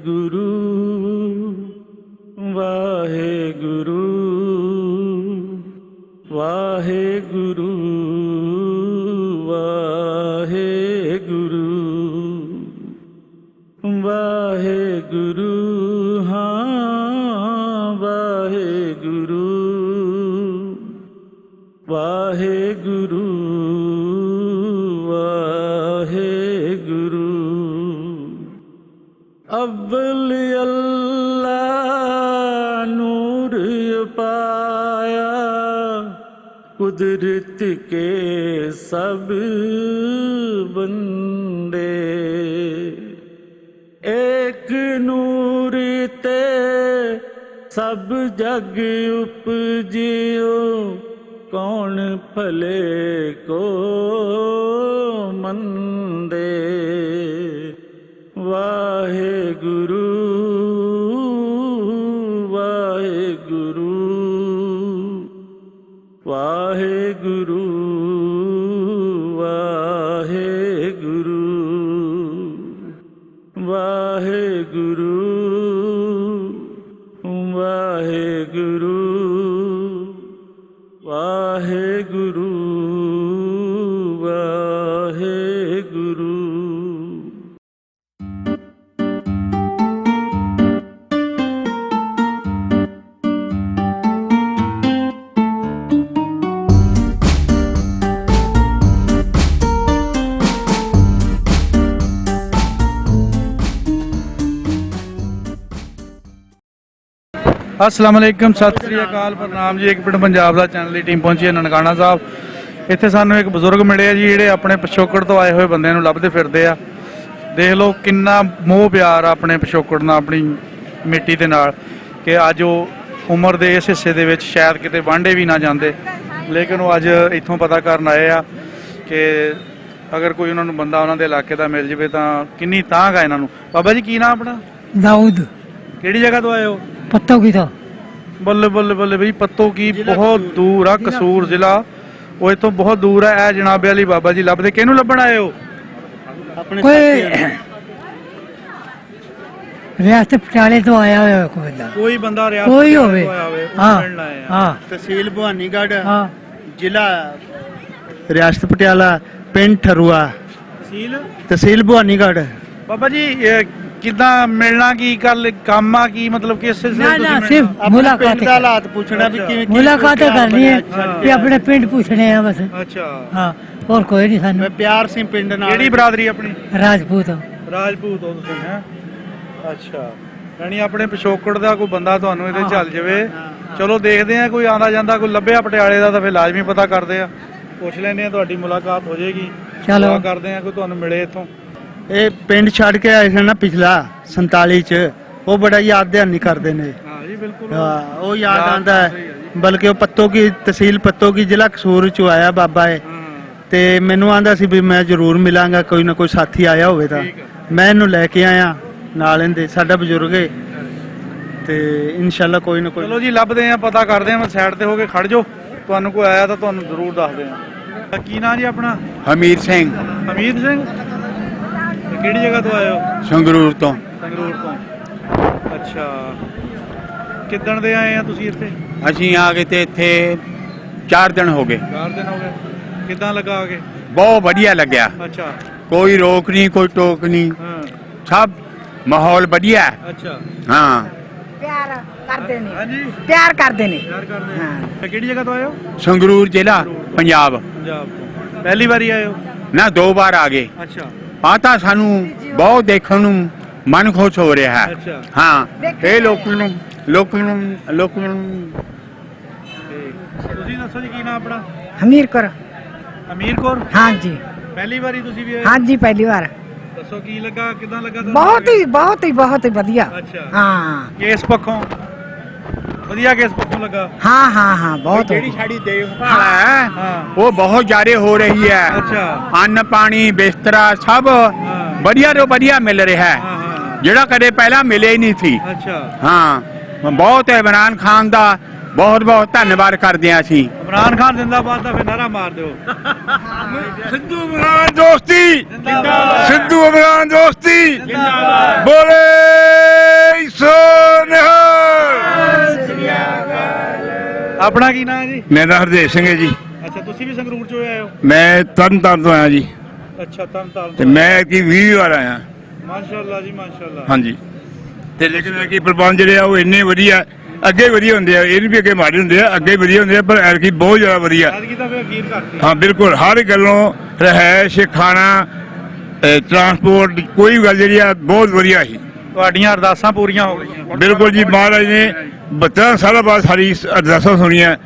गुरु वाहे गुरु वाहे गुरु वाहे गुरु वाहे गुरु हाँ वाहे गुरु वाहे गुरु वाहे गुरु। अव्वल अल्लाह नूर पाया कुदरत के सब बंदे, एक नूर ते सब जग उपजियो कौन भले को मंदे। वाहे गुरु वाहे गुरु वाहे गुरु वाहे गुरु वाहे गुरु वाहे गुरु वाहे गुरु वाहे गुरु। अस्सलाम वालेकुम, सत श्री अकाल, प्रणाम जी। एक पिंड पंजाब ਦਾ ਚੈਨਲ ਦੀ ਟੀਮ ਪਹੁੰਚੀ ਹੈ ਨਨਕਾਣਾ ਸਾਹਿਬ। ਇੱਥੇ ਸਾਨੂੰ ਇੱਕ ਬਜ਼ੁਰਗ ਮਿਲੇ ਆ ਜੀ, ਜਿਹੜੇ ਆਪਣੇ ਪਿਛੋਕੜ ਤੋਂ ਆਏ ਹੋਏ ਬੰਦਿਆਂ ਨੂੰ ਲੱਭਦੇ ਫਿਰਦੇ ਆ। ਦੇਖ ਲਓ ਕਿੰਨਾ ਮੋਹ ਪਿਆਰ ਆ ਆਪਣੇ ਪਿਛੋਕੜ ਨਾਲ, ਆਪਣੀ ਮਿੱਟੀ ਦੇ ਨਾਲ, ਕਿ ਅੱਜ ਉਹ ਉਮਰ ਦੇ ਇਸ ਹਿੱਸੇ ਦੇ ਵਿੱਚ ਸ਼ਾਇਦ ਕਿਤੇ ਵਾਂਢੇ ਵੀ ਨਾ ਜਾਂਦੇ, ਲੇਕਿਨ ਉਹ ਅੱਜ ਇੱਥੋਂ ਪਤਾ ਕਰਨ ਆਏ ਆ ਕਿ ਅਗਰ ਕੋਈ ਉਹਨਾਂ ਨੂੰ ਬੰਦਾ ਉਹਨਾਂ ਦੇ ਇਲਾਕੇ ਦਾ ਮਿਲ ਜਾਵੇ ਤਾਂ ਕਿੰਨੀ ਤਾਂਘ ਆ ਇਹਨਾਂ ਨੂੰ। ਬਾਬਾ ਜੀ ਕੀ ਨਾਮ ਆਪਣਾ? दाऊद। ਕਿਹੜੀ ਜਗ੍ਹਾ ਤੋਂ ਆਏ ਹੋ? पत्तों की तो ਬੱਲੇ ਬੱਲੇ ਬੱਲੇ ਬਈ, ਪੱਤੋ ਕੀ ਬਹੁਤ ਦੂਰ ਆ, ਕਸੂਰ ਜ਼ਿਲ੍ਹਾ, ਉਹ ਇਥੋਂ ਬਹੁਤ ਦੂਰ ਆ। ਇਹ ਜਨਾਬੇ ਵਾਲੀ ਬਾਬਾ ਜੀ ਲੱਭਦੇ, ਕਿਹਨੂੰ ਲੱਭਣ ਆਏ ਹੋ? कोई रियासत पटियाले तो आया हुआ कोई बंदा, ਕੋਈ ਬੰਦਾ ਰਿਆਸਤ कोई ਤੋਂ होवे। ਆਇਆ ਹੋਵੇ, ਉਹਨੂੰ हाँ ਮਿਲਣ ਆਏ ਆ। हाँ तहसील भवानीगढ़, हाँ जिला रियासत पटियाला, पिंड ठरुआ, तहसील भवानीगढ़। ਬਾਬਾ ਜੀ ਕਿੱਦਾਂ ਮਿਲਣਾ, ਕੀ ਗੱਲ ਕੰਮ ਆ, ਕੀ ਮਤਲਬ ਕਿਸ ਸਿਲਸਿਲੇ ना ਤੁਸੀਂ ना ਮਿਲਣਾ? सिर्फ अपने मुलाकात पिंड दा हालात पूछना भी किवें मुलाकात करनी है हाँ। कि अपने पिंड पूछने हैं बस। ਅੱਛਾ, हाँ और कोई नहीं सानू। मैं प्यार सिंह पिंड नाल ਕਿਹੜੀ ਬਰਾਦਰੀ ਆਪਣੀ? राजपूत ਰਾਜਪੂਤ ਹੋ ਤੁਸੀਂ? ਹੈ ਅੱਛਾ, ਯਾਨੀ ਆਪਣੇ ਪਿਛੋਕੜ ਦਾ ਕੋਈ ਬੰਦਾ ਤੁਹਾਨੂੰ ਇਹਦੇ ਚੱਲ ਜਾਵੇ। ਚਲੋ ਦੇਖਦੇ ਆ, ਕੋਈ ਆਉਂਦਾ ਜਾਂਦਾ ਕੋਈ ਲੱਭਿਆ ਪਟਿਆਲੇ ਦਾ ਤਾਂ ਫਿਰ ਲਾਜ਼ਮੀ ਪਤਾ ਕਰਦੇ ਆ, ਪੁੱਛ ਲੈਂਦੇ ਆ, ਤੁਹਾਡੀ ਮੁਲਾਕਾਤ ਹੋ ਜਾਏਗੀ। ਚਲੋ। ਦੁਆ ਕਰਦੇ ਆ ਕੋਈ ਤੁਹਾਨੂੰ ਮਿਲੇ ਇੱਥੋਂ। ਇਹ ਪਿੰਡ ਛੱਡ ਕੇ ਆਏ ਸਨ ਨਾ ਪਿਛਲਾ 47 ਚ, ਉਹ ਬੜਾ ਯਾਦ ਧਿਆਨੀ ਕਰਦੇ ਨੇ। ਹਾਂ ਜੀ ਬਿਲਕੁਲ, ਹਾਂ ਉਹ ਯਾਦ ਆਂਦਾ ਹੈ, ਬਲਕਿ ਉਹ ਪੱਤੋ ਕੀ ਤਹਿਸੀਲ ਪੱਤੋ ਕੀ ਜ਼ਿਲ੍ਹਾ ਕਸੂਰ ਚ ਆਇਆ ਬਾਬਾ ਹੈ, ਤੇ ਮੈਨੂੰ ਆਂਦਾ ਸੀ ਵੀ ਮੈਂ ਜ਼ਰੂਰ ਮਿਲਾਂਗਾ, ਕੋਈ ਨਾ ਕੋਈ ਸਾਥੀ ਆਇਆ ਹੋਵੇ ਤਾਂ। ਮੈਂ ਇਹਨੂੰ ਲੈ ਕੇ ਆਇਆ ਨਾਲ, ਇਹਦੇ ਸਾਡਾ ਬਜ਼ੁਰਗ ਹੈ, ਤੇ ਇਨਸ਼ਾਅੱਲਾ ਕੋਈ ਨਾ ਕੋਈ। ਚਲੋ ਜੀ ਲੱਭਦੇ ਆ, ਪਤਾ ਕਰਦੇ ਆ। ਮੈਂ ਸਾਈਡ ਤੇ ਹੋ ਕੇ ਖੜ ਜਾਓ, ਤੁਹਾਨੂੰ ਕੋਈ ਆਇਆ ਤਾਂ ਤੁਹਾਨੂੰ ਜ਼ਰੂਰ ਦੱਸਦੇ ਆ। ਕੀ ਨਾਂ ਜੀ ਆਪਣਾ? ਹਮੀਰ ਸਿੰਘ, ਹਮੀਦ ਸਿੰਘ। ਤੇ ਕਿਹੜੀ ਜਗ੍ਹਾ ਤੋਂ ਆਏ ਹੋ? ਸੰਗਰੂਰ ਤੋਂ। ਸੰਗਰੂਰ ਤੋਂ। ਅੱਛਾ, ਕਿੱਦਣ ਦੇ ਆਏ ਆ ਤੁਸੀਂ ਇੱਥੇ? ਅਸੀਂ ਆ ਗਏ ਤੇ ਇੱਥੇ 4 ਦਿਨ ਹੋ ਗਏ। 4 ਦਿਨ ਹੋ ਗਏ। ਕਿੱਦਾਂ ਲੱਗਾ ਆ ਕੇ? ਬਹੁਤ ਵਧੀਆ ਲੱਗਿਆ, ਅੱਛਾ। ਕੋਈ ਰੋਕ ਨਹੀਂ, ਕੋਈ ਟੋਕ ਨਹੀਂ, ਹਾਂ ਸਭ ਮਾਹੌਲ ਵਧੀਆ ਹੈ। ਅੱਛਾ। ਹਾਂ, प्यार करते ने, ਹਾਂਜੀ, प्यार करते ने। ਪਿਆਰ ਕਰਦੇ ਆ। ਤੇ ਕਿਹੜੀ ਜਗ੍ਹਾ ਤੋਂ ਆਏ ਹੋ? ਸੰਗਰੂਰ ਜ਼ਿਲ੍ਹਾ ਪੰਜਾਬ। ਪੰਜਾਬ ਤੋਂ। ਪਹਿਲੀ ਵਾਰੀ ਆਏ ਹੋ? ਨਾ 2 ਵਾਰ ਆ ਗਏ। ਅੱਛਾ ਆ ਤਾਂ ਸਾਨੂੰ ਬਹੁਤ ਦੇਖਣ ਨੂੰ ਮਨ ਖੁਸ਼ ਹੋ ਰਿਹਾ ਹੈ। ਅੱਛਾ। ਹਾਂ, ਇਹ ਲੋਕਾਂ ਨੂੰ ਤੇ ਤੁਸੀਂ ਦੱਸੋ ਜੀ ਕੀ ਨਾਮ ਆਪਣਾ? हमीर कर। ਅਮੀਰ ਕੌਰ। हाँ जी, ਪਹਿਲੀ ਵਾਰੀ ਤੁਸੀਂ ਵੀ ਆਏ? हाँ जी पहली बार। ਦੱਸੋ ਕੀ ਲੱਗਾ, ਕਿੱਦਾਂ ਲੱਗਾ ਤੁਹਾਨੂੰ? बहुत ही बढ़िया। ਅੱਛਾ। हाँ ਕੇਸ ਪੱਖੋਂ ਵਧੀਆ, ਕੇਸ ਪੱਖੋਂ ਲੱਗਾ? हाँ हाँ हाँ बहुत ਜਿਹੜੀ ਸਾਡੀ ਦੇਖਭਾਲ ਹੈ ਹਾਂ। ਉਹ ਬਹੁਤ ਜ਼ਿਆਦਾ ਹੋ ਰਹੀ ਹੈ। ਅੱਛਾ। ਅੰਨ ਪਾਣੀ ਬਿਸਤਰਾ ਸਭ ਵਧੀਆ ਤੋਂ ਵਧੀਆ ਮਿਲ ਰਿਹਾ ਹੈ, ਹਾਂ ਹਾਂ। ਜਿਹੜਾ ਕਦੇ ਪਹਿਲਾਂ ਮਿਲਿਆ ਹੀ ਨਹੀਂ ਸੀ। ਅੱਛਾ। ਹਾਂ, ਬਹੁਤ ਇਮਰਾਨ ਖਾਨ ਦਾ ਬਹੁਤ ਬਹੁਤ ਧੰਨਵਾਦ ਕਰਦੇ ਹਾਂ ਅਸੀਂ। ਇਮਰਾਨ ਖਾਨ ਜ਼ਿੰਦਾਬਾਦ ਦਾ ਫਿਰ ਨਾਰਾ ਮਾਰ ਦਿਓ। ਸਿੱਧੂ ਇਮਰਾਨ ਦੋਸਤੀ ਜ਼ਿੰਦਾਬਾਦ। ਸਿੱਧੂ ਇਮਰਾਨ ਦੋਸਤੀ ਜ਼ਿੰਦਾਬਾਦ। ਬੋਲੇ ਆਪਣਾ ਕੀ ਨਾਮ ਜੀ? ਮੇਰਾ ਨਾਮ ਹਰਦੇਵ ਸਿੰਘ ਹੈ ਜੀ। ਅੱਛਾ, ਤੁਸੀਂ ਵੀ ਸੰਗਰੂਰ ਚੋਂ ਆਏ ਹੋ? ਮੈਂ ਤਰਨਤਾਰਨ ਤੋਂ ਆਇਆ ਜੀ ਅੱਛਾ, ਤਰਨਤਾਰਨ ਤੇ ਤੋਂ। ਮੈਂ ਕੀ 20 ਵਾਰ ਆਇਆ। ਮਾਸ਼ਾਅੱਲਾ ਜੀ, ਮਾਸ਼ਾਅੱਲਾ। ਹਾਂਜੀ ਤੇ ਲੇਕਿਨ ਕੀ ਪ੍ਰਬੰਧ ਜਿਹੜੇ ਆ ਉਹ ਇੰਨੇ ਵਧੀਆ, ਅੱਗੇ ਵਧੀਆ ਹੁੰਦੇ ਆ, ਇਹ ਨਹੀਂ ਵੀ ਅੱਗੇ ਮਾੜੇ ਹੁੰਦੇ ਆ, ਅੱਗੇ ਵਧੀਆ ਹੁੰਦੇ ਆ, ਪਰ ਐਤਕੀ ਬਹੁਤ ਜ਼ਿਆਦਾ ਵਧੀਆ। ਐਤਕੀ ਤਾਂ ਫਿਰ ਅਖੀਰ ਕਰਤੀ। ਹਾਂ ਬਿਲਕੁਲ, ਹਰ ਗੱਲੋਂ ਰਹਿائش, ਖਾਣਾ, ਟਰਾਂਸਪੋਰਟ, ਕੋਈ ਵੀ ਗੱਲ ਜਿਹੜੀ ਆ ਬਹੁਤ ਵਧੀਆ ਸੀ। ਤੁਹਾਡੀਆਂ ਅਰਦਾਸਾਂ ਪੂਰੀਆਂ ਹੋ ਗਈਆਂ? ਬਿਲਕੁਲ ਜੀ, ਮਹਾਰਾਜ ਨੇ 72 ਸਾਲਾਂ ਬਾਅਦ ਸਾਰੀ ਅਰਦਾਸਾਂ ਸੁਣੀਆਂ।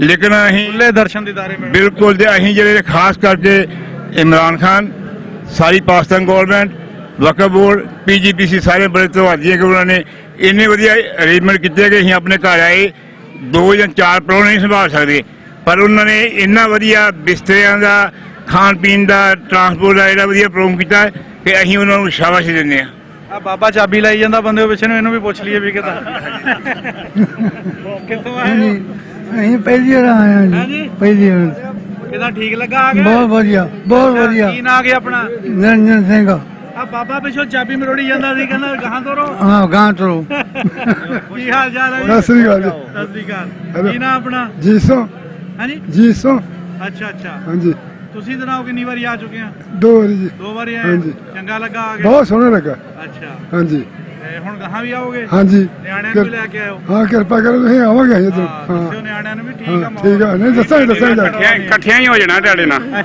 ਲੇਕਿਨ ਅਸੀਂ ਖੁੱਲੇ ਦਰਸ਼ਨ ਦੀਦਾਰੇ ਮਿਲੇ। ਬਿਲਕੁਲ ਤੇ ਅਸੀਂ ਜਿਹੜੇ ਖਾਸ ਕਰਕੇ ਇਮਰਾਨ ਖਾਨ, ਸਾਰੀ Pakistan government, Waqf board, PGPC ਸਾਰੇ ਬੜੇ ਧੰਨਵਾਦੀ ਹੈ ਕਿ ਉਹਨਾਂ ਨੇ ਇੰਨੇ ਵਧੀਆ ਅਰੇਂਜਮੈਂਟ ਕੀਤੇ ਕਿ ਅਸੀਂ ਆਪਣੇ ਘਰ ਆਏ 2 ਜਾਂ 4 ਪ੍ਰਾਹੁਣੇ ਨਹੀਂ ਸੰਭਾਲ ਸਕਦੇ, ਪਰ ਉਹਨਾਂ ਨੇ ਇੰਨਾ ਵਧੀਆ ਬਿਸਤਰਿਆਂ ਦਾ, ਖਾਣ ਪੀਣ ਦਾ, ਟਰਾਂਸਪੋਰਟ ਦਾ ਜਿਹੜਾ ਵਧੀਆ ਪ੍ਰੋਗਰਾਮ ਕੀਤਾ ਹੈ ਕਿ ਅਸੀਂ ਉਹਨਾਂ ਨੂੰ ਸ਼ਾਬਾਸ਼ ਦਿੰਦੇ ਹਾਂ। ਆ ਬਾਬਾ ਚਾਬੀ ਲਾਈ ਜਾਂਦਾ ਬੰਦੇ ਉਹ ਪਿੱਛੇ ਨੂੰ, ਇਹਨੂੰ ਵੀ ਪੁੱਛ ਲਈਏ ਵੀ ਕਿੱਦਾਂ ਕਿੱਥੋਂ ਆਏ ਹੋ? ਅਸੀਂ ਪਹਿਲੀ ਵਾਰ ਆਏ ਹਾਂ ਹਾਂਜੀ, ਪਹਿਲੀ ਵਾਰ। ਕਿੱਦਾਂ ਠੀਕ ਲੱਗਾ ਆ ਕੇ? ਵਧੀਆ, ਬਹੁਤ ਵਧੀਆ। ਕੀ ਨਾਂ ਗਿਆ ਆਪਣਾ? ਨਿਰੰਜਨ ਸਿੰਘ। ਆ ਬਾਬਾ ਪਿੱਛੋਂ ਚਾਬੀ ਮਰੋੜੀ ਜਾਂਦਾ ਸੀ, ਕਹਿੰਦਾ ਗਾਹਾਂ ਤੋਰੋ। ਹਾਂ, ਗਾਂ ਤੋਂ। ਕੀ ਹਾਲ ਚਾਲ ਹੈ ਜੀ? ਸਤਿ ਸ੍ਰੀ ਅਕਾਲ ਜੀ। ਸਤਿ ਸ੍ਰੀ ਅਕਾਲ। ਕੀ ਨਾਂ ਆਪਣਾ? ਜੀਸੋ ਹਾਂਜੀ, ਜੀਸੋ ਅੱਛਾ ਅੱਛਾ। ਹਾਂਜੀ, ਤੁਸੀਂ ਜਨਾਬ ਕਿੰਨੀ ਵਾਰੀ ਆ ਚੁੱਕੇ ਆ? 2 ਵਾਰੀ ਜੀ। 2 ਵਾਰੀ ਆਏ? ਹਾਂਜੀ। ਚੰਗਾ ਲੱਗਾ ਆ ਕੇ? ਬਹੁਤ ਸੋਹਣਾ ਲੱਗਾ। ਅੱਛਾ, ਹਾਂਜੀ ਤੇ ਹੁਣ ਗਾਹਾਂ ਵੀ ਆਓਗੇ? ਹਾਂਜੀ। ਨਿਆਣਿਆਂ ਨੂੰ ਵੀ ਲੈ ਕੇ ਆਇਓ? ਹਾਂ, ਕਿਰਪਾ ਕਰੋ, ਤੁਸੀਂ ਆਵਾਂਗੇ ਅਸੀਂ ਇੱਧਰ। ਹਾਂ, ਦੱਸਿਓ ਨਿਆਣਿਆਂ ਨੂੰ ਵੀ ਠੀਕ ਆ ਹਾਂ, ਠੀਕ ਆ। ਨਹੀਂ, ਦੱਸਾਂਗੇ ਦੱਸਾਂਗੇ। ਇਕੱਠਿਆਂ ਹੀ ਹੋ ਜਾਣਾ ਤੁਹਾਡੇ ਨਾਲ।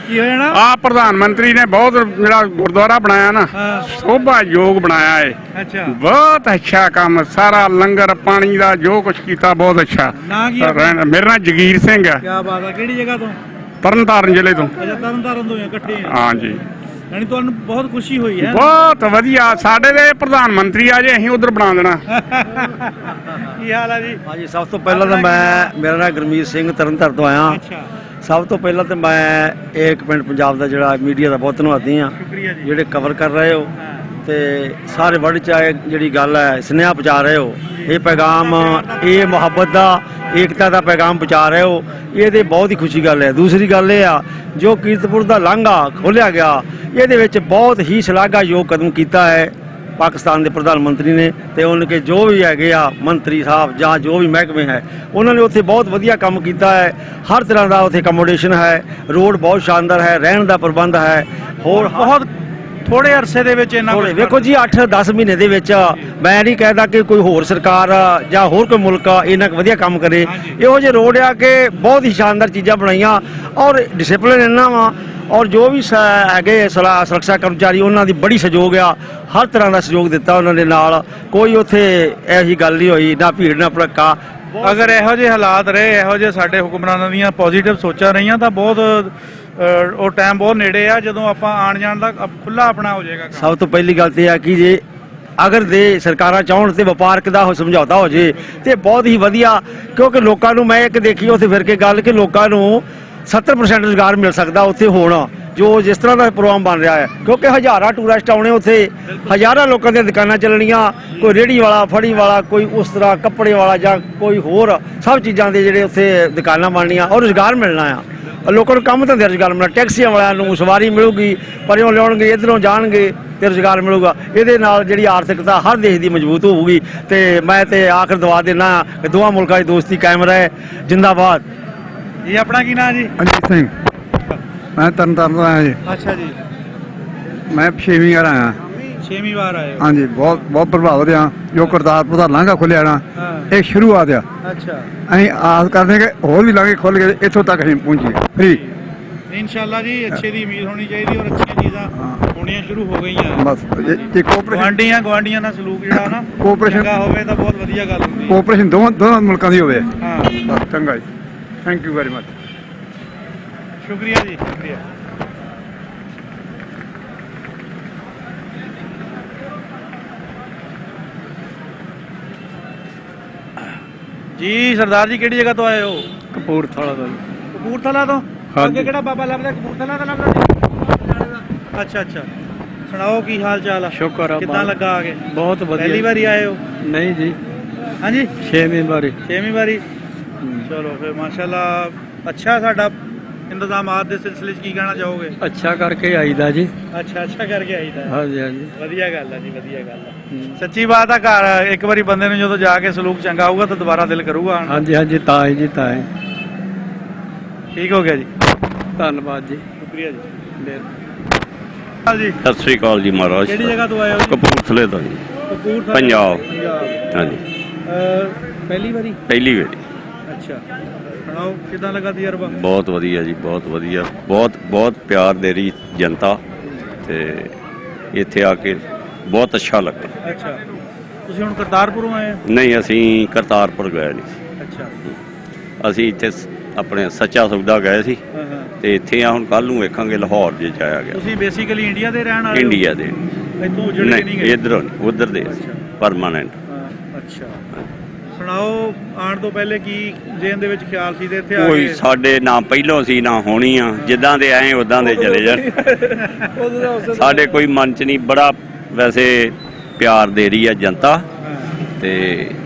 ਕੀ ਹੋ ਜਾਣਾ? ਆ ਪ੍ਰਧਾਨ ਮੰਤਰੀ ਨੇ ਬਹੁਤ ਜਿਹੜਾ ਗੁਰਦੁਆਰਾ ਬਣਾਇਆ ਨਾ, ਹਾਂ, ਸ਼ੋਭਾ ਯੋਗ ਬਣਾਇਆ ਏ। ਅੱਛਾ। ਬਹੁਤ ਅੱਛਾ ਕੰਮ, ਸਾਰਾ ਲੰਗਰ ਪਾਣੀ ਦਾ ਜੋ ਕੁਛ ਕੀਤਾ ਬਹੁਤ ਅੱਛਾ। ਨਾਂ ਕੀ ਆਪਣਾ? ਮੇਰਾ ਨਾਮ ਜਗੀਰ ਸਿੰਘ ਹੈ, ਕੀ ਬਾਤ ਆ। ਕਿਹੜੀ ਜਗ੍ਹਾ ਤੋਂ? ਤਰਨਤਾਰਨ ਜ਼ਿਲ੍ਹੇ ਤੋਂ। ਅੱਛਾ, ਤਰਨਤਾਰਨ ਤੋਂ ਇਕੱਠੇ ਆ? ਹਾਂਜੀ, ਯਾਨੀ ਤੁਹਾਨੂੰ ਬਹੁਤ ਖੁਸ਼ੀ ਹੋਈ ਹੈ? ਬਹੁਤ ਵਧੀਆ। ਸਾਡੇ ਦੇ ਪ੍ਰਧਾਨ ਮੰਤਰੀ ਆ ਜੇ, ਅਸੀਂ ਉਧਰ ਬਣਾ ਦੇਣਾ। ਕੀ ਹਾਲ ਆ ਜੀ? ਹਾਂਜੀ, ਸਭ ਤੋਂ ਪਹਿਲਾਂ ਤਾਂ ਮੇਰਾ ਨਾਮ ਗੁਰਮੀਤ ਸਿੰਘ, ਤਰਨਤਾਰਨ ਤੋਂ ਆਇਆ। ਅੱਛਾ, ਸਭ ਤੋਂ ਪਹਿਲਾਂ ਤਾਂ ਮੈਂ ਇੱਕ ਪਿੰਡ ਪੰਜਾਬ ਦਾ ਜਿਹੜਾ ਮੀਡੀਆ ਦਾ ਬਹੁਤ ਧੰਨਵਾਦੀ ਹਾਂ, ਸ਼ੁਕਰੀਆ ਜੀ। ਜਿਹੜੇ ਕਵਰ ਕਰ ਰਹੇ ਹੋ ਹਾਂ, ਤੇ ਸਾਰੇ ਵਰਲਡ 'ਚ ਜਿਹੜੀ ਗੱਲ ਹੈ ਸੁਨੇਹਾ ਪਹੁੰਚਾ ਰਹੇ ਹੋ। ਇਹ ਪੈਗਾਮ, ਇਹ ਮੁਹੱਬਤ ਦਾ, ਏਕਤਾ ਦਾ ਪੈਗਾਮ ਪਹੁੰਚਾ ਰਹੇ ਹੋ, ਇਹਦੇ ਬਹੁਤ ਹੀ ਖੁਸ਼ੀ ਗੱਲ ਹੈ। ਦੂਸਰੀ ਗੱਲ ਇਹ ਆ, ਜੋ ਕੀਰਤਪੁਰ ਦਾ ਲਾਂਘਾ ਖੋਲ੍ਹਿਆ ਗਿਆ, ਇਹਦੇ ਵਿੱਚ ਬਹੁਤ ਹੀ ਸ਼ਲਾਘਾਯੋਗ ਕਦਮ ਕੀਤਾ ਹੈ ਪਾਕਿਸਤਾਨ ਦੇ ਪ੍ਰਧਾਨ ਮੰਤਰੀ ਨੇ, ਤੇ ਉਹਨਾਂ ਕੇ ਜੋ ਵੀ ਹੈਗੇ ਆ ਮੰਤਰੀ ਸਾਹਿਬ ਜਾਂ ਜੋ ਵੀ ਮਹਿਕਮੇ ਹੈ, ਉਹਨਾਂ ਨੇ ਉੱਥੇ ਬਹੁਤ ਵਧੀਆ ਕੰਮ ਕੀਤਾ ਹੈ। ਹਰ ਤਰ੍ਹਾਂ ਦਾ ਉੱਥੇ ਅਕੋਮੋਡੇਸ਼ਨ ਹੈ, ਰੋਡ ਬਹੁਤ ਸ਼ਾਨਦਾਰ ਹੈ, ਰਹਿਣ ਦਾ ਪ੍ਰਬੰਧ ਹੈ। ਹੋਰ ਬਹੁਤ ਥੋੜੇ ਅਰਸੇ ਦੇ ਵਿੱਚ ਇੰਨਾ ਕੁਛ ਵੇਖੋ ਜੀ, 8-10 ਮਹੀਨੇ ਦੇ ਵਿੱਚ ਮੈਂ ਨਹੀਂ ਕਹਿੰਦਾ ਕਿ ਕੋਈ ਹੋਰ ਸਰਕਾਰ ਜਾਂ ਹੋਰ ਕੋਈ ਮੁਲਕ ਇਹਨਾਂ ਕੁ ਵਧੀਆ ਕੰਮ ਕਰੇ। ਇਹੋ ਜਿਹੇ ਰੋਡ ਆ ਕਿ ਬਹੁਤ ਹੀ ਸ਼ਾਨਦਾਰ ਚੀਜ਼ਾਂ ਬਣਾਈਆਂ, ਔਰ ਡਿਸਪਲਿਨ ਇੰਨਾ ਵਾ, ਔਰ ਜੋ ਵੀ ਹੈਗੇ ਸੁਰੱਖਿਆ ਕਰਮਚਾਰੀ, ਉਹਨਾਂ ਦੀ ਬੜੀ ਸਹਿਯੋਗ ਆ, ਹਰ ਤਰ੍ਹਾਂ ਦਾ ਸਹਿਯੋਗ ਦਿੱਤਾ ਉਹਨਾਂ ਦੇ ਨਾਲ। ਕੋਈ ਉੱਥੇ ਇਹੋ ਜਿਹੀ ਗੱਲ ਨਹੀਂ ਹੋਈ, ਨਾ ਭੀੜ ਨਾ ਭੜੱਕਾ। ਅਗਰ ਇਹੋ ਜਿਹੇ ਹਾਲਾਤ ਰਹੇ, ਇਹੋ ਜਿਹੇ ਸਾਡੇ ਹੁਕਮਰਾਨਾਂ ਦੀਆਂ ਪੋਜ਼ਿਟਿਵ ਸੋਚਾਂ ਰਹੀਆਂ, ਤਾਂ ਬਹੁਤ ਉਹ ਟਾਈਮ ਬਹੁਤ ਨੇੜੇ ਆ ਜਦੋਂ ਆਪਾਂ ਆਣ ਜਾਣ ਦਾ ਖੁੱਲਾ ਆਪਣਾ ਹੋ ਜਾਏਗਾ। ਸਭ ਤੋਂ ਪਹਿਲੀ ਗੱਲ ਤੇ ਆ ਕਿ ਜੇ ਅਗਰ ਦੇ ਸਰਕਾਰਾਂ ਚਾਹਣ ਤੇ ਵਪਾਰਕ ਦਾ ਸਮਝੌਤਾ ਹੋ ਜੇ ਤੇ ਬਹੁਤ ਹੀ ਵਧੀਆ, ਕਿਉਂਕਿ ਲੋਕਾਂ ਨੂੰ, ਮੈਂ ਇੱਕ ਦੇਖੀ ਉੱਥੇ ਫਿਰ ਕੇ ਗੱਲ, ਕਿ ਲੋਕਾਂ ਨੂੰ 70% ਰੁਜ਼ਗਾਰ ਮਿਲ ਸਕਦਾ ਉੱਥੇ ਹੋਣਾ, ਜੋ ਜਿਸ ਤਰ੍ਹਾਂ ਦਾ ਪ੍ਰੋਗਰਾਮ ਬਣ ਰਿਹਾ ਹੈ। ਕਿਉਂਕਿ ਹਜ਼ਾਰਾਂ ਟੂਰਿਸਟ ਆਉਣੇ ਉੱਥੇ, ਹਜ਼ਾਰਾਂ ਲੋਕਾਂ ਦੀਆਂ ਦੁਕਾਨਾਂ ਚੱਲਣੀਆਂ, ਕੋਈ ਰੇਹੜੀ ਵਾਲਾ, ਫੜੀ ਵਾਲਾ, ਕੋਈ ਉਸ ਤਰ੍ਹਾਂ ਕੱਪੜੇ ਵਾਲਾ, ਜਾਂ ਕੋਈ ਹੋਰ ਸਭ ਚੀਜ਼ਾਂ ਦੇ ਜਿਹੜੇ ਉੱਥੇ ਦੁਕਾਨਾਂ ਬਣਨੀਆਂ, ਔਰ ਰੁਜ਼ਗਾਰ ਮਿਲਣਾ ਆ। ਲੋਕਾਂ ਨੂੰ ਕੰਮ ਧੰਦੇ ਰੁਜ਼ਗਾਰ ਮਿਲਣਾ, ਟੈਕਸੀਆਂ ਵਾਲਿਆਂ ਨੂੰ ਸਵਾਰੀ ਮਿਲੂਗੀ, ਪਰਿਓਂ ਲਿਆਉਣਗੇ, ਇੱਧਰੋਂ ਜਾਣਗੇ ਤੇ ਰੁਜ਼ਗਾਰ ਮਿਲੂਗਾ। ਇਹਦੇ ਨਾਲ ਜਿਹੜੀ ਆਰਥਿਕਤਾ ਹਰ ਦੇਸ਼ ਦੀ ਮਜ਼ਬੂਤ ਹੋਊਗੀ। ਤੇ ਮੈਂ ਤੇ ਆਖਰ ਦੁਆ ਦੇਣਾ ਕਿ ਦੋਵਾਂ ਮੁਲਕਾਂ ਦੀ ਦੋਸਤੀ ਕਾਇਮ ਰਹੇ। ਜਿੰਦਾਬਾਦ। ਇਹ ਆਪਣਾ ਕੀ ਨਾਂ ਜੀ? ਅਜੀਤ ਸਿੰਘ, ਮੈਂ ਤਰਨਤਾਰਨ ਤੋਂ ਆਇਆ ਜੀ। ਅੱਛਾ ਜੀ, ਮੈਂ 6ਵੀਂ ਵਾਰ ਆਇਆ। 6ਵੀਂ ਵਾਰ ਆਏ ਹੋ? ਹਾਂਜੀ, ਬਹੁਤ ਬਹੁਤ ਪ੍ਰਭਾਵਿਤ ਆ ਜੋ ਕਰਤਾਰਪੁਰ ਦਾ ਲਾਂਘਾ ਖੁੱਲਿਆ ਨਾ, ਹਾਂ, ਇਹ ਸ਼ੁਰੂਆਤ ਆ। ਅੱਛਾ। ਅਸੀਂ ਆਸ ਕਰਦੇ ਕਿ ਹੋਰ ਵੀ ਲਾਂਘੇ ਖੁੱਲ ਕੇ ਇੱਥੋਂ ਤੱਕ ਅਸੀਂ ਪਹੁੰਚੀਏ ਫ੍ਰੀ। ਇਨਸ਼ਾਅੱਲਾ ਜੀ, ਅੱਛੇ ਦੀ ਉਮੀਦ ਹੋਣੀ ਚਾਹੀਦੀ, ਔਰ ਅੱਛੀਆਂ ਚੀਜ਼ਾਂ ਹੋਣੀਆਂ ਸ਼ੁਰੂ ਹੋ ਗਈਆਂ। ਬਸ ਇਹ ਕੋਆਪਰੇਸ਼ਨ ਗਵਾਂਡੀਆਂ ਦਾ ਸਲੂਕ ਜਿਹੜਾ ਨਾ ਕੋਆਪਰੇਸ਼ਨ ਚੰਗਾ ਹੋਵੇ ਤਾਂ ਬਹੁਤ ਵਧੀਆ ਗੱਲ ਹੁੰਦੀ ਹੈ। ਕੋਆਪਰੇਸ਼ਨ ਦੋਵਾਂ ਮੁਲਕਾਂ ਦੀ ਹੋਵੇ। ਹਾਂ, ਬਸ ਚੰਗਾ ਜੀ, ਥੈਂਕ ਯੂ ਵੈਰੀ ਮਚ। ਸ਼ੁਕਰੀਆ ਜੀ, ਸ਼ੁਕਰੀਆ। ਜੀ ਸਰਦਾਰ ਜੀ, ਕਿਹੜੀ ਜਗ੍ਹਾ ਤੋਂ ਆਏ ਹੋ? ਕਪੂਰਥਲਾ ਤੋਂ। ਕਪੂਰਥਲਾ ਤੋਂ? ਅੱਗੇ ਕਿਹੜਾ ਬਾਬਾ ਲੱਭਦਾ? ਕਪੂਰਥਲਾ ਦਾ ਲੱਭਦਾ ਜੀ? ਅੱਛਾ ਅੱਛਾ, ਸੁਣਾਓ ਕੀ ਹਾਲ ਚਾਲ ਆ? ਸ਼ੁਕਰ ਆ, ਕਿੱਦਾਂ ਲੱਗਾ ਆ ਕੇ? ਬਹੁਤ ਵਧੀਆ। ਪਹਿਲੀ ਵਾਰੀ ਆਏ ਹੋ? ਨਹੀਂ ਜੀ, ਹਾਂਜੀ, 6ਵੀਂ ਵਾਰੀ। 6ਵੀਂ ਵਾਰੀ। ਚਲੋ ਫਿਰ ਮਾਸ਼ਾਅੱਲਾ, ਅੱਛਾ। ਸਾਡਾ ਇੰਤਜ਼ਾਮਾਤ ਦੇ ਸਿਲਸਿਲੇ 'ਚ ਕੀ ਕਹਿਣਾ ਚਾਹੋਗੇ? ਅੱਛਾ ਕਰਕੇ ਆਈਦਾ ਜੀ। ਅੱਛਾ ਕਰਕੇ ਆਈਦਾ। ਹਾਂਜੀ ਹਾਂਜੀ। ਵਧੀਆ ਗੱਲ ਹੈ ਜੀ, ਵਧੀਆ ਗੱਲ ਹੈ। ਸੱਚੀ ਬਾਤ ਆ, ਘਰ ਇੱਕ ਵਾਰੀ ਬੰਦੇ ਨੂੰ ਜਦੋਂ ਜਾ ਕੇ ਸਲੂਕ ਚੰਗਾ ਹੋਊਗਾ ਤਾਂ ਦੁਬਾਰਾ ਦਿਲ ਕਰੂਗਾ ਆਉਣ ਨੂੰ। ਹਾਂਜੀ ਹਾਂਜੀ ਤਾਂ ਹੀ ਜੀ ਤਾਂ ਹੀ। ਠੀਕ ਹੋ ਗਿਆ ਜੀ, ਧੰਨਵਾਦ ਜੀ। ਸ਼ੁਕਰੀਆ ਜੀ। ਜੀ ਸਤਿ ਸ੍ਰੀ ਅਕਾਲ ਜੀ ਮਹਾਰਾਜ। ਕਿਹੜੀ ਜਗ੍ਹਾ ਤੋਂ ਆਏ ਹੋ ਜੀ? ਕਪੂਰਥਲੇ ਤੋਂ ਜੀ, ਕਪੂਰਥਲਾ ਪੰਜਾਬ। ਪੰਜਾਬ। ਹਾਂਜੀ, ਪਹਿਲੀ ਵਾਰੀ? ਪਹਿਲੀ ਵਾਰੀ। ਅੱਛਾ, ਸੁਣਾਓ ਕਿਦਾਂ ਲੱਗਾ ਤਜਰਬਾ? ਬਹੁਤ ਵਧੀਆ ਜੀ, ਬਹੁਤ ਵਧੀਆ। ਬਹੁਤ ਪਿਆਰ ਦੇ ਰਹੀ ਜਨਤਾ ਤੇ ਇੱਥੇ ਆ ਕੇ ਬਹੁਤ ਅੱਛਾ ਲੱਗਾ। ਅੱਛਾ, ਤੁਸੀਂ ਹੁਣ ਕਰਤਾਰਪੁਰੋਂ ਆਏ ਹੋ? ਨਹੀਂ, ਅਸੀਂ ਕਰਤਾਰਪੁਰ ਗਏ ਨਹੀਂ। ਅੱਛਾ, ਅਸੀਂ ਇੱਥੇ ਆਪਣੇ ਸੱਚਾ ਸੌਦਾ ਗਏ ਸੀ ਹਾਂ। ਤੇ ਇੱਥੇ ਆ ਹੁਣ ਕੱਲ ਨੂੰ ਵੇਖਾਂਗੇ ਲਾਹੌਰ ਜੇ ਜਾਇਆ ਗਿਆ। ਤੁਸੀਂ ਬੇਸਿਕਲੀ ਇੰਡੀਆ ਦੇ ਰਹਿਣ ਵਾਲੇ ਹੋ? ਇੰਡੀਆ ਦੇ। ਇੱਥੋਂ ਉਜੜ ਕੇ ਨਹੀਂ ਨਹੀਂ, ਗਏ? ਇੱਧਰੋਂ ਨਹੀਂ, ਉੱਧਰ ਦੇ ਪਰਮਾਨੈਂਟ। ਅੱਛਾ, ਸੁਣਾਓ ਆਉਣ ਤੋਂ ਪਹਿਲੇ ਕੀ ਜੇਨ ਦੇ ਵਿੱਚ ਖਿਆਲ ਸੀ ਤੇ ਇੱਥੇ ਆ ਕੋਈ ਕੇ? ਸਾਡੇ ਨਾ ਪਹਿਲੋਂ ਸੀ ਨਾ ਹੋਣੀ ਆ, ਜਿੱਦਾਂ ਦੇ ਆਏ ਉਦਾਂ ਦੇ ਚਲੇ ਜਾਣ। ਸਾਡੇ ਕੋਈ ਮਨ ਚ ਨਹੀਂ, ਬੜਾ ਵੈਸੇ ਪਿਆਰ ਦੇ ਰਹੀ ਆ ਜਨਤਾ ਤੇ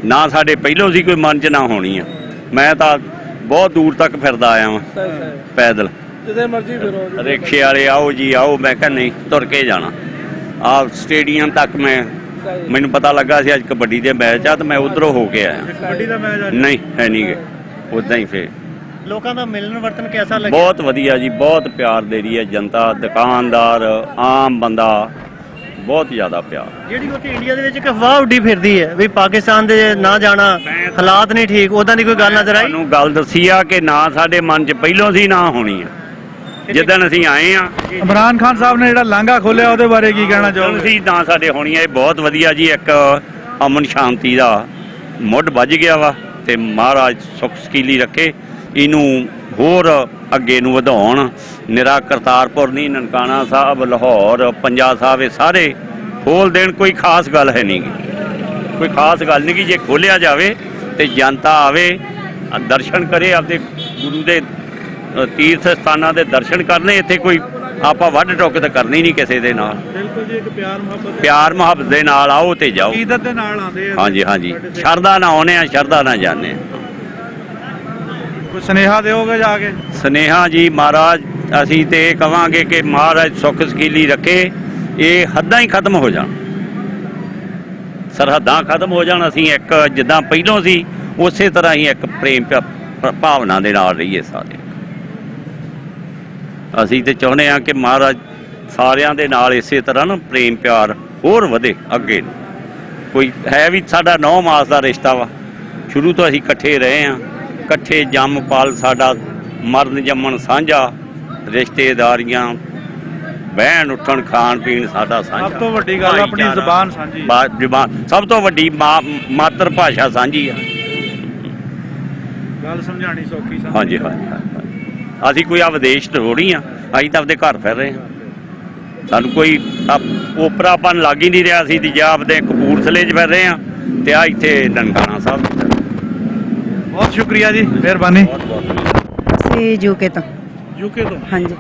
ਨਾ ਸਾਡੇ ਪਹਿਲੋਂ ਸੀ ਕੋਈ ਮਨ ਚ ਨਾ ਹੋਣੀ ਆ। ਮੈਂ ਤਾਂ ਬਹੁਤ ਦੂਰ ਤੱਕ ਫਿਰਦਾ ਆਇਆ ਵਾਂ ਪੈਦਲ, ਜਿੱਥੇ ਮਰਜ਼ੀ ਫਿਰੋ। ਰਿਕਸ਼ੇ ਵਾਲੇ ਆਓ ਜੀ ਆਓ, ਮੈਂ ਕਿਹਾ ਨਹੀਂ, ਤੁਰ ਕੇ ਜਾਣਾ। ਆ ਸਟੇਡੀਅਮ ਤੱਕ ਮੈਨੂੰ ਪਤਾ ਲੱਗਾ ਸੀ ਅੱਜ ਕਬੱਡੀ ਦੇ ਮੈਚ ਆ ਤੇ ਮੈਂ ਉਧਰੋਂ ਹੋ ਕੇ ਆਇਆ। ਕਬੱਡੀ ਦਾ ਮੈਚ ਅੱਜ? ਨਹੀਂ ਹੈ ਨਹੀਂ ਗੇ, ਉਦਾਂ ਹੀ ਫੇਰ। ਲੋਕਾਂ ਦਾ ਮਿਲਣ ਵਰਤਨ ਕਿਹਦਾ ਲੱਗਿਆ? ਬਹੁਤ ਵਧੀਆ ਜੀ, ਬਹੁਤ ਪਿਆਰ ਦੇ ਰਹੀ ਹੈ ਜਨਤਾ, ਦੁਕਾਨਦਾਰ, ਆਮ ਬੰਦਾ, ਬਹੁਤ ਜ਼ਿਆਦਾ ਪਿਆਰ। ਜਿਹੜੀ ਉੱਥੇ ਇੰਡੀਆ ਦੇ ਵਿੱਚ ਇੱਕ ਅਫਵਾਹ ਉੱਡੀ ਫਿਰਦੀ ਹੈ ਵੀ ਪਾਕਿਸਤਾਨ ਦੇ ਨਾ ਜਾਣਾ, ਹਾਲਾਤ ਨਹੀਂ ਠੀਕ, ਉਦਾਂ ਦੀ ਕੋਈ ਗੱਲ ਨਜ਼ਰ ਆਈ? ਤੁਹਾਨੂੰ ਗੱਲ ਦੱਸੀ ਆ ਕਿ ਨਾ ਸਾਡੇ ਮਨ 'ਚ ਪਹਿਲੋਂ ਸੀ ਨਾ ਹੋਣੀ ਆ। ਜਿੱਦਣ ਅਸੀਂ ਆਏ ਆ ਇਮਰਾਨ ਖਾਨ ਸਾਹਿਬ ਨੇ ਜਿਹੜਾ ਲਾਂਘਾ ਖੋਲਿਆ ਉਹਦੇ ਬਾਰੇ ਕੀ ਕਹਿਣਾ ਚਾਹੋਗੇ? ਸੀ ਨਾ ਸਾਡੇ ਹੋਣੀ ਆ। ਇਹ ਬਹੁਤ ਵਧੀਆ ਜੀ, ਇੱਕ ਅਮਨ ਸ਼ਾਂਤੀ ਦਾ ਮੁੱਢ ਵੱਜ ਗਿਆ ਵਾ ਤੇ ਮਹਾਰਾਜ ਸੁੱਖ ਸਕੀਲੀ ਰੱਖੇ, ਇਹਨੂੰ ਹੋਰ ਅੱਗੇ ਨੂੰ ਵਧਾਉਣ। ਨਿਰਾ ਕਰਤਾਰਪੁਰ ਨਹੀਂ, ਨਨਕਾਣਾ ਸਾਹਿਬ, ਲਾਹੌਰ, ਪੰਜਾ ਸਾਹਿਬ, ਇਹ ਸਾਰੇ ਖੋਲ ਦੇਣ। ਕੋਈ ਖਾਸ ਗੱਲ ਹੈ ਨਹੀਂ ਗੀ, ਕੋਈ ਖਾਸ ਗੱਲ ਨਹੀਂ ਗੀ। ਜੇ ਖੋਲਿਆ ਜਾਵੇ ਤੇ ਜਨਤਾ ਆਵੇ, ਦਰਸ਼ਨ ਕਰੇ, ਆਪਦੇ ਗੁਰੂ ਦੇ ਤੀਰਥ ਸਥਾਨਾਂ ਦੇ ਦਰਸ਼ਨ ਕਰਨੇ। ਇੱਥੇ ਕੋਈ ਆਪਾਂ ਵੱਢ ਟੁੱਕ ਤਾਂ ਕਰਨੀ ਨਹੀਂ ਕਿਸੇ ਦੇ ਨਾਲ। ਬਿਲਕੁਲ ਜੀ, ਇੱਕ ਪਿਆਰ ਮੁਹੱਬਤ ਦੇ ਨਾਲ ਆਓ ਤੇ ਜਾਓ। ਅਕੀਦਤ ਦੇ ਨਾਲ ਆਉਂਦੇ ਆ। ਹਾਂਜੀ, ਸ਼ਰਧਾ ਨਾਲ ਆਉਣੇ ਆ, ਸ਼ਰਧਾ ਨਾਲ ਜਾਂਦੇ ਆ। ਕੋਈ ਸੁਨੇਹਾ ਦਿਓਗੇ ਜਾ ਕੇ? ਸੁਨੇਹਾ ਜੀ ਮਹਾਰਾਜ, ਅਸੀਂ ਤੇ ਇਹ ਕਵਾਂਗੇ ਕਿ ਮਹਾਰਾਜ ਸੁੱਖ ਸਕੀਲੀ ਰੱਖੇ, ਇਹ ਹੱਦਾਂ ਹੀ ਖਤਮ ਹੋ ਜਾਣ, ਸਰਹੱਦਾਂ ਖਤਮ ਹੋ ਜਾਣ। ਅਸੀਂ ਇੱਕ ਜਿੱਦਾਂ ਪਹਿਲੋਂ ਸੀ ਉਸੇ ਤਰ੍ਹਾਂ ਹੀ ਇੱਕ ਪ੍ਰੇਮ ਭਾਵਨਾ ਦੇ ਨਾਲ ਰਹੀਏ ਸਾਰੇ। ਅਸੀਂ ਤੇ ਚਾਹੁੰਦੇ ਹਾਂ ਕਿ ਮਹਾਰਾਜ ਸਾਰਿਆਂ ਦੇ ਨਾਲ ਇਸੇ ਤਰ੍ਹਾਂ ਨਾ ਪ੍ਰੇਮ ਪਿਆਰ ਹੋਰ ਵਧੇ ਅੱਗੇ ਨੂੰ। ਕੋਈ ਹੈ ਵੀ ਸਾਡਾ 9 ਮਾਸ ਦਾ ਰਿਸ਼ਤਾ ਵਾ, ਸ਼ੁਰੂ ਤੋਂ ਅਸੀਂ ਇਕੱਠੇ ਰਹੇ ਹਾਂ, ਇਕੱਠੇ ਜੰਮ ਪਾਲ, ਸਾਡਾ ਮਰਨ ਜੰਮਣ ਸਾਂਝਾ, ਰਿਸ਼ਤੇਦਾਰੀਆਂ, ਬਹਿਣ ਉੱਠਣ, ਖਾਣ ਪੀਣ ਸਾਡਾ ਸਾਂਝਾ। ਸਭ ਤੋਂ ਵੱਡੀ ਗੱਲ ਆਪਣੀ ਜ਼ੁਬਾਨ ਸਾਂਝੀ। ਜ਼ੁਬਾਨ ਸਭ ਤੋਂ ਵੱਡੀ ਮਾਤਰ ਭਾਸ਼ਾ ਸਾਂਝੀ ਆ। ਗੱਲ ਸਮਝਾਣੀ ਸੌਖੀ ਸੀ। ਹਾਂਜੀ। ਅਸੀਂ ਕੋਈ ਆ ਵਿਦੇਸ਼ ਥੋੜ੍ਹੀ ਆ, ਅਸੀਂ ਤਾਂ ਆਪਦੇ ਘਰ ਫਿਰ ਰਹੇ ਹਾਂ। ਸਾਨੂੰ ਕੋਈ ਓਪਰਾਪਨ ਲੱਗ ਹੀ ਨਹੀਂ ਰਿਹਾ ਸੀ ਤੇ ਜਾਂ ਆਪਦੇ ਕਪੂਰਥਲੇ 'ਚ ਫਿਰ ਰਹੇ ਹਾਂ ਤੇ ਆ ਇੱਥੇ ਨਨਕਾਣਾ ਸਾਹਿਬ। ਬਹੁਤ ਸ਼ੁਕਰੀਆ ਜੀ, ਮਿਹਰਬਾਨੀ। ਅਸੀਂ ਯੂਕੇ ਤੋਂ। ਯੂਕੇ ਤੋਂ? ਹਾਂਜੀ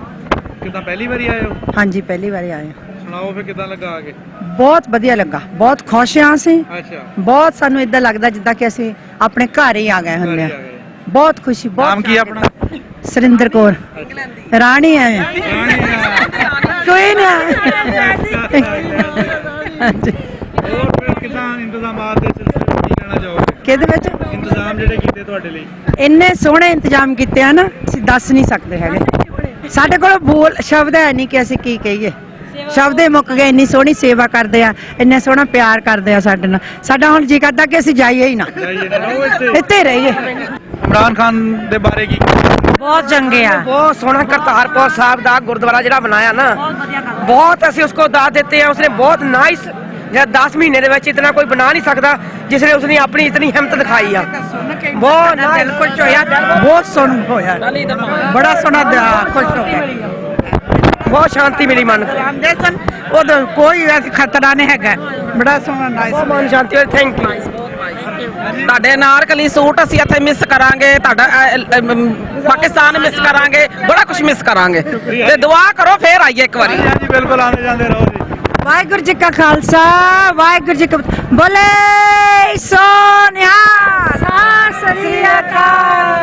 ਕਿੱਦਾਂ ਪਹਿਲੀ ਵਾਰੀ ਆਏ ਹੋ? ਹਾਂਜੀ, ਪਹਿਲੀ ਵਾਰੀ ਆਏ ਹਾਂ। ਸੁਣਾਓ ਫਿਰ ਕਿੱਦਾਂ ਲੱਗਾ ਆ ਕੇ? ਬਹੁਤ ਵਧੀਆ ਲੱਗਾ, ਬਹੁਤ ਖੁਸ਼ ਹਾਂ ਅਸੀਂ। ਅੱਛਾ, ਬਹੁਤ ਸਾਨੂੰ ਇਦਾਂ ਲੱਗਦਾ ਜਿੱਦਾਂ ਕਿ ਅਸੀਂ ਆਪਣੇ ਘਰ ਹੀ ਆ ਗਏ ਹੁੰਦੇ ਆ। ਬਹੁਤ ਖੁਸ਼ੀ। ਬਹੁਤ ਨਾਮ ਕੀ ਆਪਣਾ? ਸੁਰਿੰਦਰ ਕੌਰ। ਰਾਣੀ ਹੈ ਕੋਈ ਨਾ। ਹੋਰ ਫਿਰ ਕਿੱਦਾਂ ਇੰਤਜ਼ਾਮਾਤ ਦੇ ਸਿਲਸਿਲੇ ਵਿੱਚ ਕੀ ਕਹਿਣਾ ਚਾਹੋਗੇ? ਕਿਹਦੇ ਵਿੱਚ ਇੰਤਜ਼ਾਮ ਜਿਹੜੇ ਕੀਤੇ ਤੁਹਾਡੇ ਲਈ? ਇੰਨੇ ਸੋਹਣੇ ਇੰਤਜ਼ਾਮ ਕੀਤੇ ਆ ਨਾ, ਅਸੀਂ ਦੱਸ ਨਹੀਂ ਸਕਦੇ ਹੈਗੇ। ਸਾਡੇ ਕੋਲ ਬੋਲ ਸ਼ਬਦ ਹੈ ਨਹੀਂ ਕਿ ਅਸੀਂ ਕੀ ਕਹੀਏ। ਸ਼ਬਦ ਹੀ ਮੁੱਕ ਗਏ। ਇੰਨੀ ਸੋਹਣੀ ਸੇਵਾ ਕਰਦੇ ਆ, ਇੰਨਾ ਸੋਹਣਾ ਪਿਆਰ ਕਰਦੇ ਆ ਸਾਡੇ ਨਾਲ। ਸਾਡਾ ਹੁਣ ਜੀ ਕਰਦਾ ਕਿ ਅਸੀਂ ਜਾਈਏ ਹੀ ਨਾ, ਇੱਥੇ ਰਹੀਏ। ਇਮਰਾਨ ਖਾਨ ਦੇ ਬਾਰੇ ਕੀ? ਬਹੁਤ ਚੰਗੇ ਆ। ਬਹੁਤ ਸੋਹਣਾ ਕਰਤਾਰਪੁਰ ਸਾਹਿਬ ਦਾ ਗੁਰਦੁਆਰਾ ਜਿਹੜਾ ਬਣਾਇਆ ਨਾ, ਬਹੁਤ ਅਸੀਂ ਉਸਕੋ ਦਾਤ ਦਿੱਤੇ ਆ। ਉਸਨੇ ਬਹੁਤ ਨਾਈਸ, ਜਿਹੜਾ 10 ਮਹੀਨੇ ਦੇ ਵਿੱਚ ਇਤਨਾ ਕੋਈ ਬਣਾ ਨਹੀਂ ਸਕਦਾ ਜਿਸਨੇ ਉਸਨੇ ਆਪਣੀ ਇਤਨੀ ਹਿੰਮਤ ਦਿਖਾਈ ਆ। ਬਹੁਤ ਦਿਲ ਖੁਸ਼ ਹੋਇਆ, ਬਹੁਤ ਸੋਹਣਾ ਹੋਇਆ, ਬੜਾ ਸੋਹਣਾ ਖੁਸ਼ ਹੋ ਗਿਆ। ਬਹੁਤ ਸ਼ਾਂਤੀ ਮਿਲੀ ਮਨ ਨੂੰ। ਆਂਦੇ ਸਨ ਉਦੋਂ ਕੋਈ ਖਤਰਾ ਨਹੀਂ ਹੈਗਾ। ਬੜਾ ਸੋਹਣਾ ਨਾਈਸ ਮਨ ਸ਼ਾਂਤੀ ਹੋਈ। Thank you. ਤੁਹਾਡੇ ਨਾਰਕਲੀ ਸੂਟ ਅਸੀਂ ਇੱਥੇ ਮਿਸ ਕਰਾਂਗੇ, ਤੁਹਾਡਾ ਪਾਕਿਸਤਾਨ ਮਿਸ ਕਰਾਂਗੇ, ਬੜਾ ਕੁਝ ਮਿਸ ਕਰਾਂਗੇ ਤੇ ਦੁਆ ਕਰੋ ਫੇਰ ਆਈਏ ਇੱਕ ਵਾਰੀ। ਹਾਂਜੀ, ਬਿਲਕੁਲ ਆਉਂਦੇ ਜਾਂਦੇ ਰਹੋ ਜੀ। ਵਾਹਿਗੁਰੂ ਜੀ ਕਾ ਖਾਲਸਾ, ਵਾਹਿਗੁਰੂ ਜੀ ਕੀ ਫਤਿਹ। ਬੋਲੇ ਸੋ ਨਿਹਾਲ, ਸਤਿ ਸ੍ਰੀ ਅਕਾਲ।